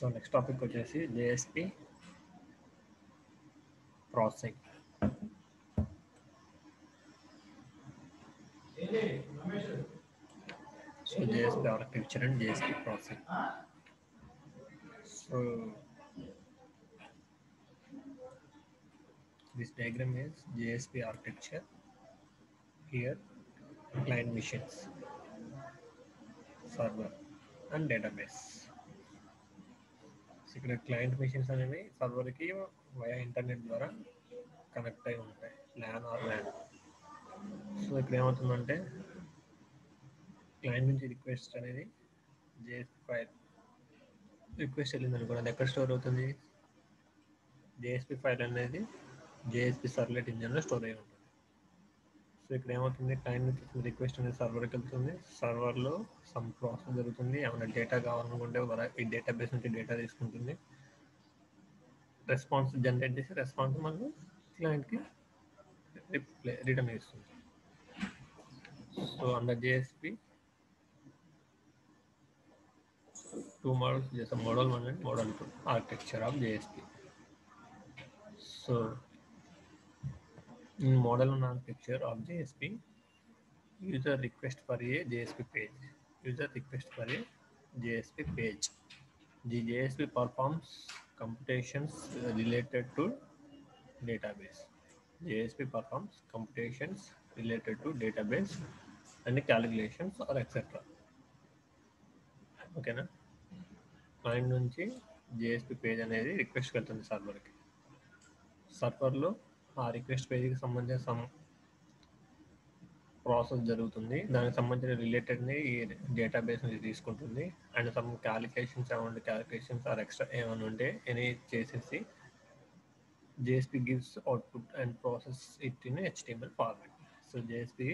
So next topic వచ్చేసి JSP processing. So JSP architecture and JSP processing. So this diagram is JSP architecture. Here client machines, server and database. So ఇక్కడ client machines అనేవి సర్వర్కి via internet ద్వారా connect అయి ఉంటాయి, LAN are LAN. So ఇక్కడ ఏమవుతుందంటే client నుంచి request అనేది JSP file request వెళ్ళింది అనుకోండి, అది ఎక్కడ స్టోర్ అవుతుంది? జేఎస్పి ఫైల్ అనేది జేఎస్పి సర్వ్లెట్ ఇంజిన్లో స్టోర్ అయి ఉంటుంది. సో ఇక్కడ ఏమవుతుంది, క్లయింట్ నుంచి రిక్వెస్ట్ అనేది సర్వర్కి వెళ్తుంది, సర్వర్లో సమ్ ప్రాసెస్ జరుగుతుంది, ఏమైనా డేటా కావాలనుకుంటే ఈ డేటాబేస్ నుంచి డేటా తీసుకుంటుంది, రెస్పాన్స్ జనరేట్ చేసి రెస్పాన్స్ మనకు క్లయింట్కి రిటర్న్ ఇస్తుంది. So under JSP two models చేస్తాం, model 1 and model 2 architecture of JSP. So in model 1 architecture of JSP, user request for a JSP page. User request for a JSP page. The JSP performs computations related to database. JSP performs computations related to database and calculations or etc. Okay na? Client నుంచి JSP page అనేది request వెళ్తుంది సర్వర్కి. సర్వర్లో ఆ request పేజ్కి సంబంధించిన some process జరుగుతుంది, దానికి సంబంధించిన రిలేటెడ్ని ఈ database నుంచి తీసుకుంటుంది, and some calculations or extra ఏమైనా ఉంటే ఎనీ చేసేసి JSP gives output and process it in HTML format. So JSP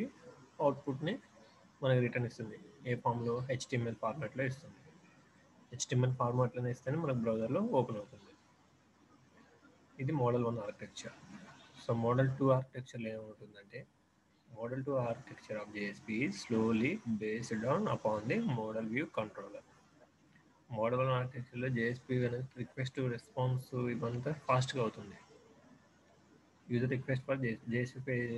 అవుట్పుట్ని మనకి రిటర్న్ ఇస్తుంది, ఏ ఫామ్లో? HTML ఫార్మాట్లో ఇస్తుంది. HTML ఫార్మాట్లోనే ఇస్తేనే మనకు బ్రౌజర్లో ఓపెన్ అవుతుంది. ఇది మోడల్ 1 ఆర్కిటెక్చర్. సో మోడల్ 2 ఆర్కిటెక్చర్లో ఏమవుతుందంటే, model 2 architecture of JSP is slowly based on upon the model view controller. Model 1 ఆర్కిటెక్చర్లో JSP రిక్వెస్ట్ రెస్పాన్స్ ఇవంతా ఫాస్ట్గా అవుతుంది. User request for JSP page,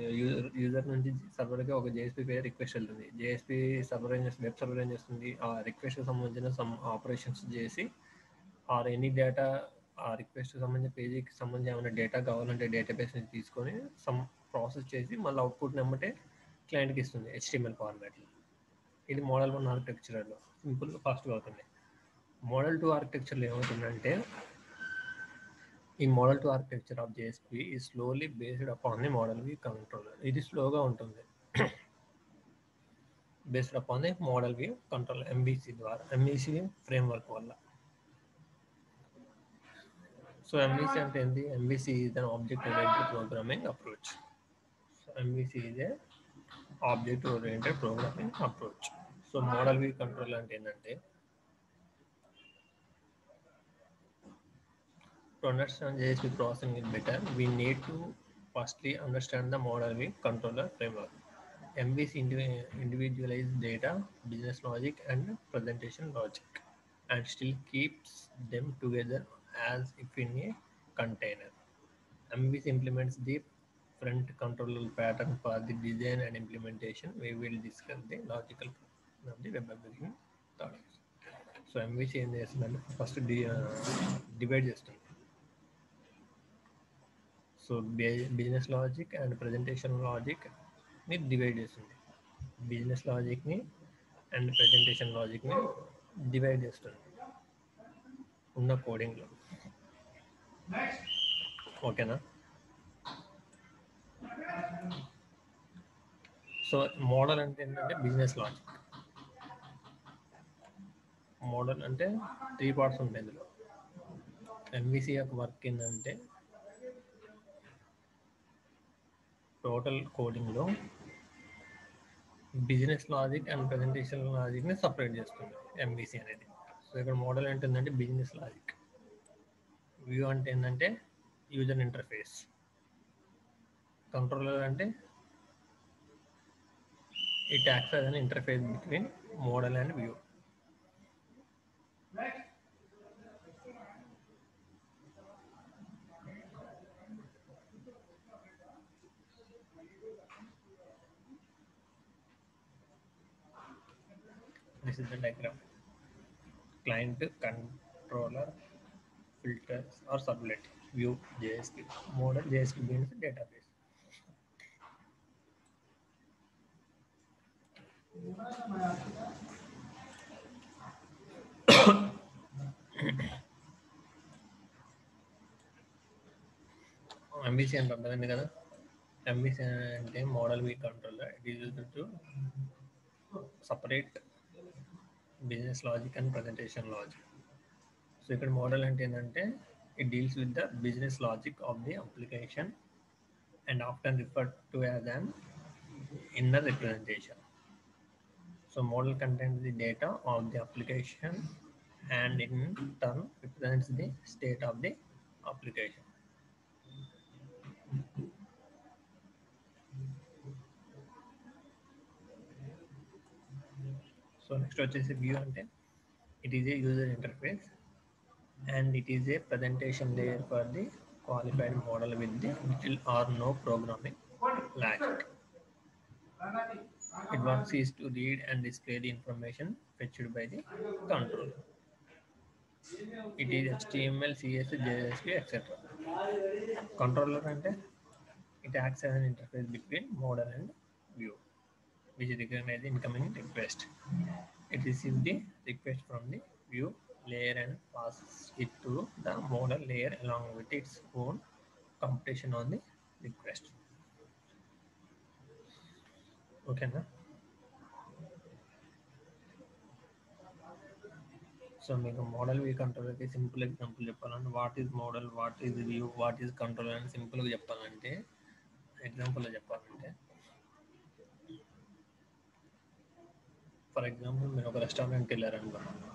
user నుంచి సర్వర్కి ఒక JSP పేజ్ రిక్వెస్ట్ వెళ్తుంది. JSP సర్వర్ ఏం చేస్తుంది, వెబ్ సర్వర్ ఏం చేస్తుంది, ఆ రిక్వెస్ట్కి సంబంధించిన సమ్ ఆపరేషన్స్ చేసి ఆర్ ఎనీ డేటా, ఆ రిక్వెస్ట్ సంబంధించిన పేజీకి సంబంధించి ఏమైనా డేటా కావాలంటే డేటాబేస్ నుంచి తీసుకొని సమ్ ప్రాసెస్ చేసి మళ్ళీ అవుట్పుట్ నెంబటే క్లయింట్కి ఇస్తుంది HTML ఫార్మాట్లో. ఇది మోడల్ 1 ఆర్కిటెక్చర్లో సింపుల్గా ఫాస్ట్గా అవుతుంది. మోడల్ 2 ఆర్కిటెక్చర్లో ఏమవుతుందంటే, ఈ మోడల్ 2 ఆర్కిటెక్చర్ ఆఫ్ JSP ఈ slowly based upon the model view controller. ఇది స్లోగా ఉంటుంది, based upon the model view controller MVC ద్వారా, MVC ఫ్రేమ్వర్క్ వల్ల. సో MVC అంటే ఏంటి? MVC is an object oriented programming approach. So MVC is a object oriented programming approach. So model view control అంటే ఏంటంటే, to understand JSP processing is better, we need to firstly understand the model view controller framework. MVC individualizes data, business logic and presentation logic and still keeps them together as if in a container. MVC implements the front controller pattern for the design and implementation. We will discuss the logical of the web application thoughts. So MVC ఏం చేస్తుందంటే first divide చేస్తుంది. So business logic and presentation లాజిక్ని divide చేస్తుంది. Business లాజిక్ని and presentation లాజిక్ని divide చేస్తుంది ఉన్న కోడింగ్లో. ఓకేనా? సో మోడల్ అంటే ఏంటంటే బిజినెస్ లాజిక్. మోడల్ అంటే 3 పార్ట్స్ ఉంటాయి ఇందులో. ఎంవిసి యొక్క వర్క్ ఏంటంటే, టోటల్ కోడింగ్లో బిజినెస్ లాజిక్ అండ్ ప్రజెంటేషన్ లాజిక్ని సపరేట్ చేస్తుంది ఎంవిసి అనేది. సో ఇక్కడ మోడల్ ఏంటంటే బిజినెస్ లాజిక్, వ్యూ అంటే ఏంటంటే యూజర్ ఇంటర్ఫేస్, కంట్రోలర్ అంటే it acts as an interface between model and view. This is the diagram. Client, controller, filters or sublet, view, JSP. Model JSP means database. MVC అంటే ఉంటుందండి కదా. MVC అంటే model view controller. It is used to separate business logic and presentation logic. So ఇక్కడ model అంటే ఏంటంటే it deals with the business logic of the application and often referred to as an inner representation. So model contains the data of the application and in turn represents the state of the application. So next వచ్చేసి view అంటే it is a user interface and it is a presentation layer for the qualified model with the little or no programming logic. It works is to read and display the information fetched by the controller. It is HTML, CSS, JSP, etc. Controller అంటే it acts as an interface between model and view, which recognizes the incoming request. It receives the request from the view layer and passes it to the model layer along with its own computation on the request. Okay, na? So మీకు model view కంట్రోలర్కి simple example చెప్పాలంటే what is model, what is view, what is controller అని సింపుల్గా చెప్పాలంటే ఎగ్జాంపుల్లో చెప్పాలంటే for example మీరు ఒక రెస్టారెంట్కి వెళ్ళారనుకోండి.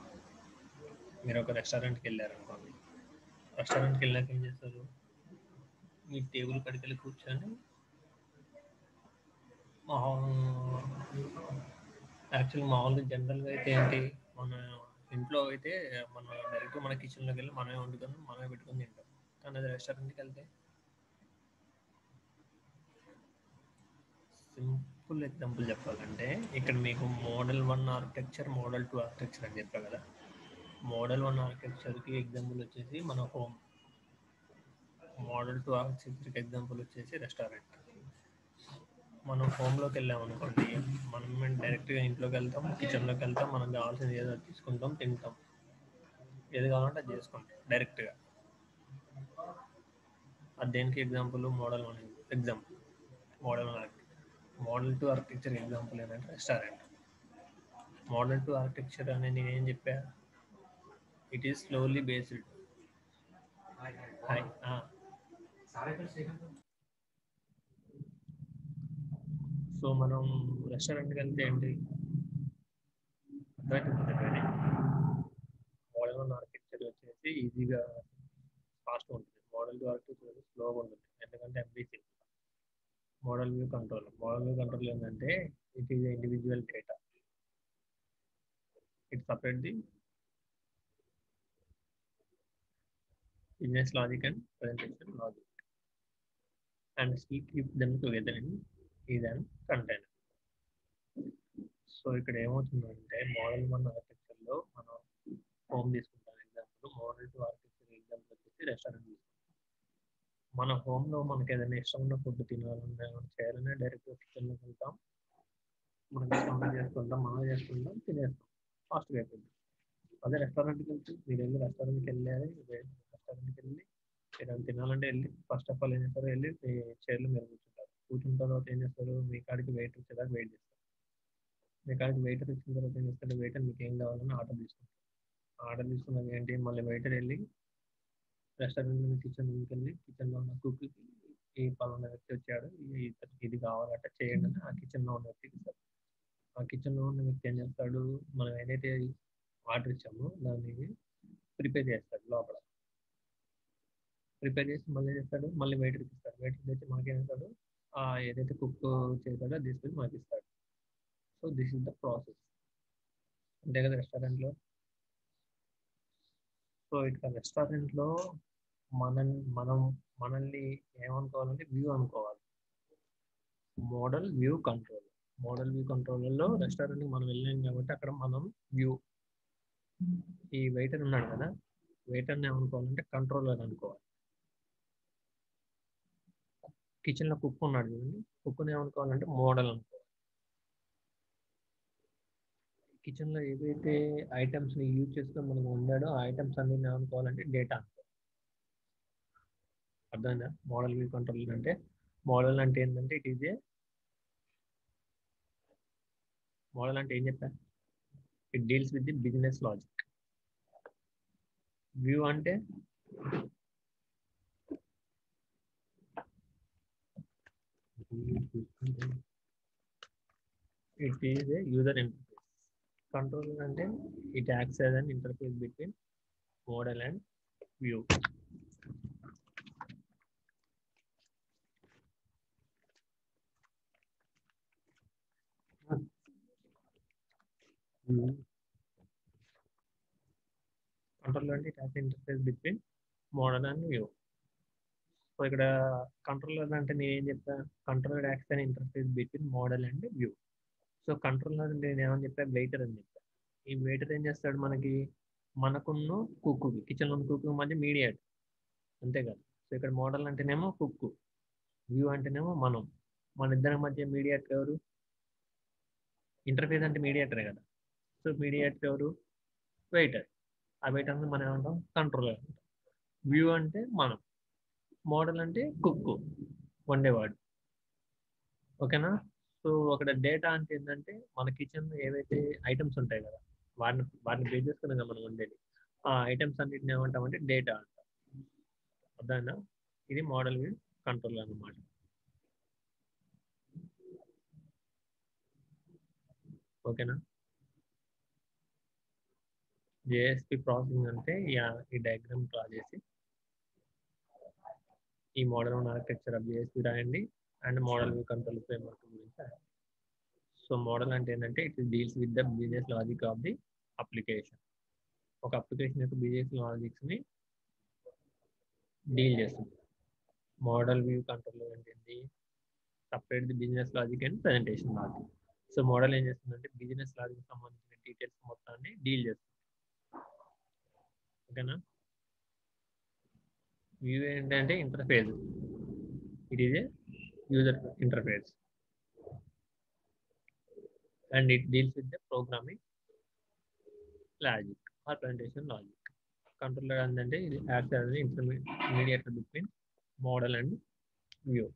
రెస్టారెంట్కి వెళ్ళాక ఏం చేస్తారు, మీ టేబుల్ కాడికి వెళ్ళి కూర్చొని యాక్చువల్లీ మామూలుగా జనరల్గా అయితే ఏంటి, మన ఇంట్లో అయితే మనం డైరెక్ట్ మన కిచెన్లోకి వెళ్ళి మనమే వండుకొని మనమే పెట్టుకొని తింటాం. కానీ అది రెస్టారెంట్కి వెళ్తే సింపుల్ ఎగ్జాంపుల్ చెప్పాలంటే ఇక్కడ మీకు మోడల్ 1 ఆర్కిటెక్చర్, మోడల్ 2 ఆర్కిటెక్చర్ అని చెప్పా కదా. మోడల్ 1 ఆర్కిటెక్చర్కి ఎగ్జాంపుల్ వచ్చేసి మన హోమ్, మోడల్ 2 ఆర్కిటెక్చర్కి ఎగ్జాంపుల్ వచ్చేసి రెస్టారెంట్. మనం హోమ్లోకి వెళ్ళాం అనుకోండి, మనం డైరెక్ట్గా ఇంట్లోకి వెళ్తాం, కిచెన్లోకి వెళ్తాం, మనకు కావాల్సింది ఏదో తీసుకుంటాం, తింటాం, ఏది కావాలంటే అది చేసుకుంటాం డైరెక్ట్గా. అది దేనికి example, model 1 example. Model 1 model 2 architecture example ఏంటంటే రెస్టారెంట్. మోడల్ 2 ఆర్కిటెక్చర్ అనేది నేనేం చెప్పా, it is slowly based. So మనం రెస్టారెంట్కి వెళ్తే ఏంటి అర్థమవుతుంది. మోడల్ 1 ఆర్కిటెక్చర్ వచ్చేసి ఈజీగా ఫాస్ట్గా ఉంటుంది. మోడల్ 2 ఆర్కిటెక్చర్ స్లోగా ఉంటుంది, ఎందుకంటే MVC model view control. Model view control ఏంటంటే it is individual data, it separate the business logic and presentation logic and keep them together in an container. So ఇక్కడ ఏమవుతుందంటే మోడల్ 1 ఆర్కిటెక్చర్లో మనం హోమ్ తీసుకుంటాం example, model 2 architecture example వచ్చేసి restaurant తీసుకుంటాం. మన హోమ్లో మనకి ఏదైనా ఇష్టం ఉన్న ఫుడ్ తినాలన్నా చేయాలన్నా డైరెక్ట్గా కిచెన్లోకి వెళ్తాం, మనకి ఇష్టం చేసుకుంటాం, మనం చేసుకుంటాం, తినేస్తాం, ఫాస్ట్గా అయిపోయింది. అదే రెస్టారెంట్కి వెళ్తే మీరు వెళ్ళి రెస్టారెంట్కి వెళ్ళాలి, రెస్టారెంట్కి వెళ్ళి ఏదైనా తినాలంటే వెళ్ళి ఫస్ట్ ఆఫ్ ఆల్ ఏం చేస్తారు, వెళ్ళి మీ చైర్లో మీరు కూర్చుంటారు. కూర్చున్న తర్వాత ఏం చేస్తారు, మీ కాడికి వెయిటర్ వచ్చేదాకా వెయిట్ చేస్తారు. మీ కాడికి వెయిటర్ వచ్చిన తర్వాత ఏం చేస్తారు, వెయిటర్ మీకు ఏం కావాలని ఆర్డర్ తీసుకుంటారు. ఆర్డర్ తీసుకున్నాక ఏంటి, మళ్ళీ వెయిటర్ వెళ్ళి రెస్టారెంట్ నుంచి కిచెన్ రూమ్కి వెళ్ళి కిచెన్లో ఉన్న కుక్కి ఈ పలానా వ్యక్తి వచ్చాడు, ఇది కావాలంటే చేయండి అని ఆ కిచెన్లో ఉన్న వ్యక్తికి ఇస్తారు. ఆ కిచెన్లో ఉన్న వ్యక్తి ఏం చేస్తాడు, మనం ఏదైతే ఆర్డర్ ఇచ్చామో దాన్ని ప్రిపేర్ చేస్తాడు లోపల. ప్రిపేర్ చేసి మళ్ళీ చేస్తాడు, మళ్ళీ వెయిటర్కి ఇస్తాడు. వెయిటర్కి తెచ్చి మనకేం ఇస్తాడు, ఏదైతే కుక్ చేస్తాడో అది తీసుకొని మనకి ఇస్తాడు. So this is the process, అంతే కదా రెస్టారెంట్లో. సో ఇక్కడ రెస్టారెంట్లో మనల్ని ఏమనుకోవాలంటే వ్యూ అనుకోవాలి, model view control. Model view కంట్రోలర్లో రెస్టారెంట్కి మనం వెళ్ళాం కాబట్టి అక్కడ మనం వ్యూ ఈ వెయిటర్ ఉన్నాడు కదా, వెయిటర్ని ఏమనుకోవాలంటే కంట్రోలర్ అనుకోవాలి. కిచెన్లో కుక్ ఉన్నాడు చూడండి, కుక్ని ఏమనుకోవాలంటే మోడల్ అనుకోవాలి. కిచెన్లో ఏవైతే ఐటమ్స్ని యూజ్ చేసుకొని మనం వండాడో ఆ ఐటమ్స్ అన్ని ఏమనుకోవాలంటే డేటా అనుకోవాలి. అర్థమైందా మోడల్ వ్యూ కంట్రోలర్ అంటే? మోడల్ అంటే ఏంటంటే మోడల్ అంటే ఏం చెప్పా, it deals with the business logic. View అంటే it is a user interface. Controller అంటే it acts as an interface between model and view. Controller అంటే it acts interface between model and view. So ఇక్కడ controller అంటే నేను ఏం చెప్పా, controller acts an interface between model and view. So controller అంటే నేను ఏమని చెప్పా, వెయిటర్ అని చెప్పా. ఈ వెయిటర్ ఏం చేస్తాడు, మనకున్న కుక్కు, కిచెన్లో ఉన్న కుక్కు మధ్య మీడియేట్, అంతే కదా. సో ఇక్కడ మోడల్ అంటేనేమో కుక్కు, వ్యూ అంటేనేమో మన ఇద్దరి మధ్య మీడియేటర్ ఎవరు, ఇంటర్ఫేస్ అంటే మీడియేటరే కదా. సో మీడియేటర్ ఎవరు, వెయిటర్. ఆ వెయిటర్ మనం ఏమంటాం, కంట్రోలర్ అంటాం. వ్యూ అంటే మోడల్ అంటే కుక్కు, వండేవాడు. ఓకేనా. సో అక్కడ డేటా అంటే ఏంటంటే మన కిచెన్ ఏవైతే ఐటమ్స్ ఉంటాయి కదా, వాటిని బేస్ చేసుకుని కదా మనం ఉండేది. ఆ ఐటమ్స్ అన్నిటిని ఏమంటామంటే డేటా అంటాం. అర్థమైందా? ఇది మోడల్ వ్యూ కంట్రోల్ అన్నమాట. ఓకేనా. జేఎస్పి ప్రాసెసింగ్ అంటే ఈ డయాగ్రామ్ డ్రా చేసి ఈ మోడల్ ఆర్కిటెక్చర్ ఆఫ్ జేఎస్పి రాయండి and model view control framework గురించి రాయండి. సో మోడల్ అంటే ఏంటంటే it deals with the business logic of the application. ఒక అప్లికేషన్ యొక్క బిజినెస్ లాజిక్స్ ని డీల్ చేస్తుంది. మోడల్ వ్యూ కంట్రోల్ అంటే ఏంటి, separate the business logic and presentation logic. So model ఏం చేస్తుందంటే బిజినెస్ లాజిక్ సంబంధించిన డీటెయిల్స్ మొత్తాన్ని డీల్ చేస్తుంది. ఓకేనా. వ్యూ ఏంటంటే interface, it is a user interface and it deals with the programming logic or presentation logic. Controller అంటే ఇది acts as an intermediate between model and view.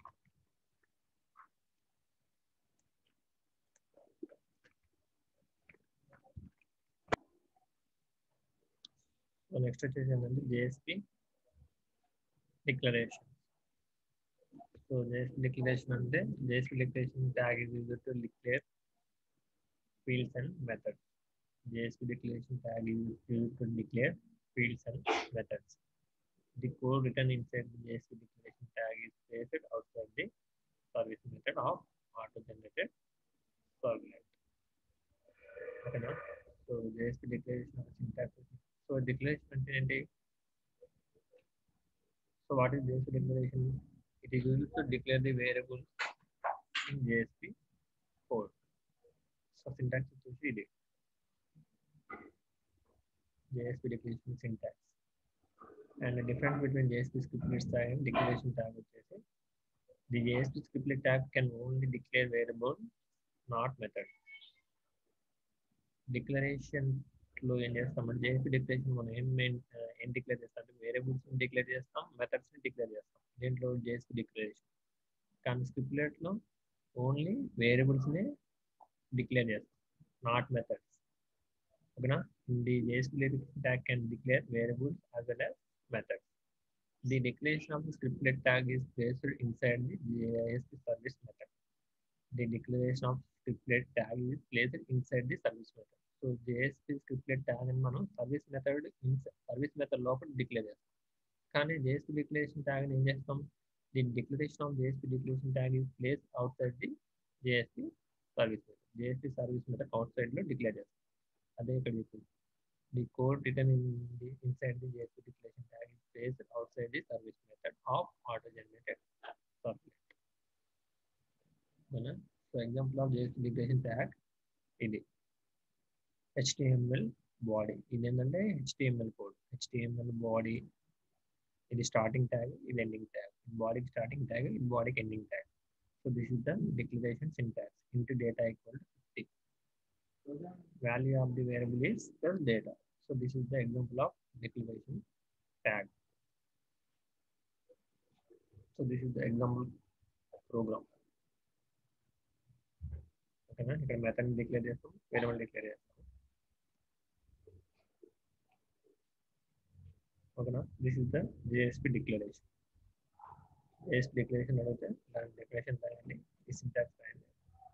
So next వచ్చేసి ఏంటంటే JSP declaration. So JSP declaration అంటే JSP declaration tag is used to declare fields and methods. JSP declaration tag is used to declare fields and methods. The code written inside the JSP declaration tag is placed outside the service method of auto-generated servlet. Okay, now, so JSP declaration of syntax. So declaration అంటే ఏంటి? So what is JSP declaration? It is used to declare the variable in JSP code. So syntax వచ్చేసి ఇది JSP declaration syntax. And the difference between JSP scriptlet tag and declaration tag వచ్చేసి the JSP scriptlet tag can only declare variable, not method. Declaration లో ఏం చేస్తామంటే JSP declaration మనం ఏం declare చేస్తాం అంటే వేరియబుల్స్ డిక్లేర్ చేస్తాం, మెథడ్స్ ని డిక్లేర్ చేస్తాం దీంట్లో JSP declaration. కానీ scriptlet లో ఓన్లీ వేరియబుల్స్ ని డిక్లేర్ చేస్తాం, నాట్ మెథడ్స్. ఓకేనా. The JSP tag can declare variables as well as methods. The declaration of the scriptlet tag is placed inside the JSP service method. The declaration of scriptlet tag is placed inside the service method. So JSP scriptlet tag అని మనం service method లోపల declare చేస్తాం. కానీ JSP declaration tag ఏం చేస్తాం, the declaration of JSP declaration tag is placed outside the JSP service method. JSP service method outside లో declare చేస్తాం. అదే ఇక్కడ చెప్పింది. The code written inside the JSP declaration tag is placed outside the service method of auto-generated servlet. So example of JSP declaration tag ఇది HTML body ఇది ఏంటంటే HTML code HTML body ఇది starting tag ఇది ending tag బాడీకి starting tag ఇది బాడీకి ending tag so this is the declaration syntax into data equal to 50 value of the variable is the data so this is the example of declaration tag so this is the example program ఓకేనా ఇక్కడ method declare చేస్తాం variable declare చేస్తాం ఓకేనా this is the JSP declaration JSP declaration అడిగితే దాని definition రాయండి ఈ syntax రాయండి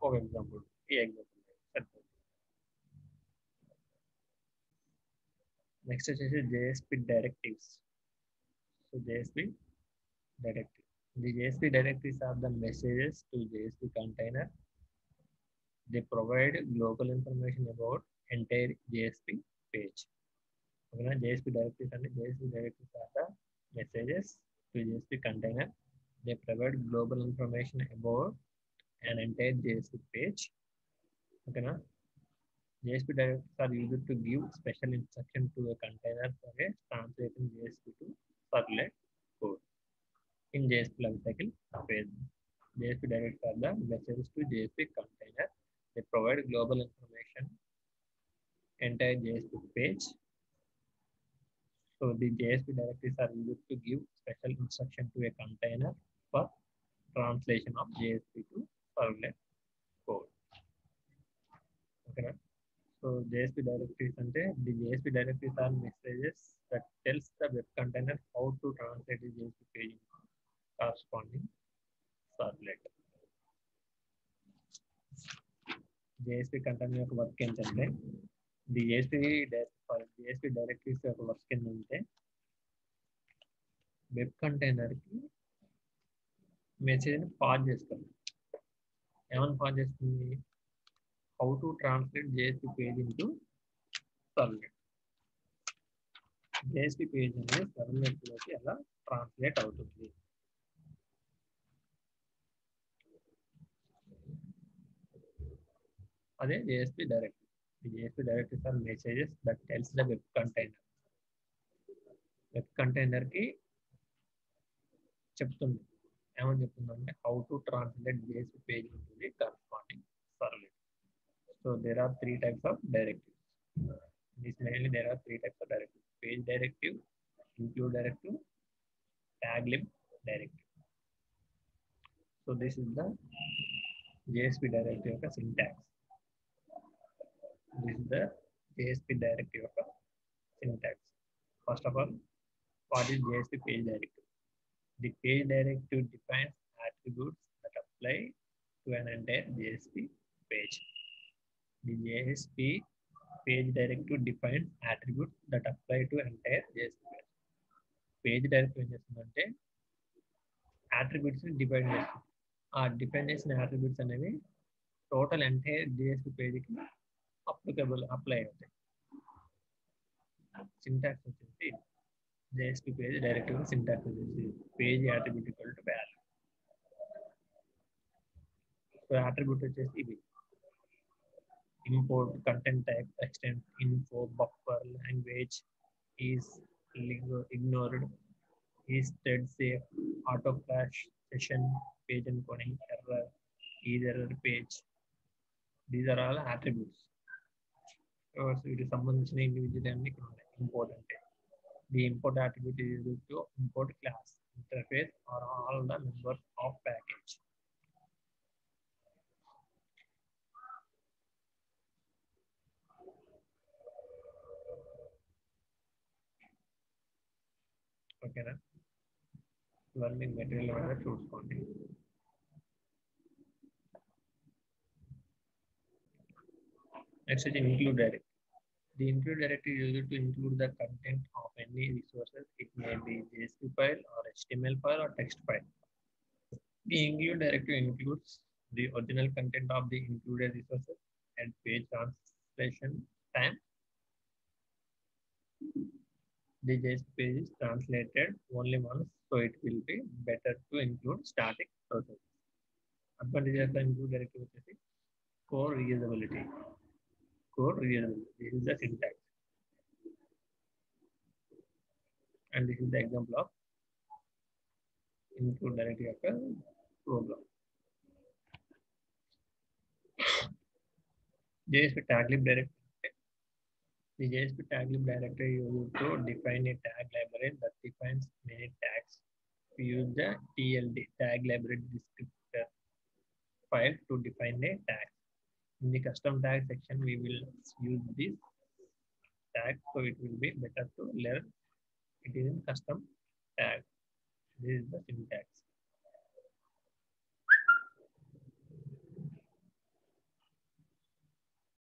ఒక ఎగ్జాంపుల్ ఈ ఎగ్జాంపుల్ సరిపోతుంది నెక్స్ట్ వచ్చేసి JSP directives so JSP directive the JSP directives are the messages to JSP container they provide global information about entire JSP page okay JSP directives and JSP directives are the messages to JSP container they provide global information about an entire JSP page okay JSP directives are used to give special instruction to a container for a translating JSP to servlet code in JSP lifecycle phase. JSP directives are the messages to JSP container. They provide global information entire JSP page. So the JSP directives are used to give special instruction to a container for translation of JSP to servlet code. Okay. So JSP directives ante the JSP directives are messages that tells the web container how to translate the JSP page into corresponding servlet. JSP container యొక్క work ఏంటంటే the JSP directories యొక్క work ఏంటంటే web కంటైనర్కి మెసేజ్ని pass చేస్తుంది ఏమని pass చేస్తుంది how to translate JSP page into servlet JSP page అనేది సర్వ్లెట్లోకి ఎలా ట్రాన్స్లేట్ అవుతుంది అదే JSP directive the JSP directives are messages that tells the web container కి చెప్తుంది ఏమని చెప్తుందంటే how to translate JSP page into the corresponding servlet so there are three types of directives this mainly there are three types of directives page directive include directive tag lib directive so this is the JSP directive యొక్క syntax this is the JSP directive of syntax. First of all, what is JSP page directive? The page directive defines attributes that apply to an entire JSP page. The JSP page directive defines attributes that apply to entire JSP page. Page directive ఏం చేస్తుందంటే attributes define చేస్తుంది ఆ define చేసిన attributes అనేవి total entire JSP పేజ్కి apply అవుతాయి syntax వచ్చేసి JSP page directive syntax వచ్చేసి page attribute equal to value so attribute వచ్చేసి ఇవి import content type extent info buffer language is ignored is thread safe auto flash session page encoding error is error page these are all attributes వీటికి సంబంధించిన individual అన్ని ఇక్కడ ఉన్నాయి import అంటే the import attribute is used to import class interface or all the members of package ఓకేనా ఇవన్నీ material అనేది చూసుకోండి నెక్స్ట్ వచ్చి include direct The include directive is used to include the content of any resources. It may be JSP file or HTML file or text file. The include directive includes the original content of the included resources and page translation time. The JSP page is translated only once, so it will be better to include static processes. Advantage of the include directive వచ్చేసి core reusability. This is the syntax, and this is the example of include directive యొక్క program. JSP taglib directive. The JSP taglib directory used to define a tag library that defines many tags. We use the TLD tag library descriptor file to define a tag. In the custom tag section, we will use this tag, so it will be better to learn. It is in custom tag. This is the syntax.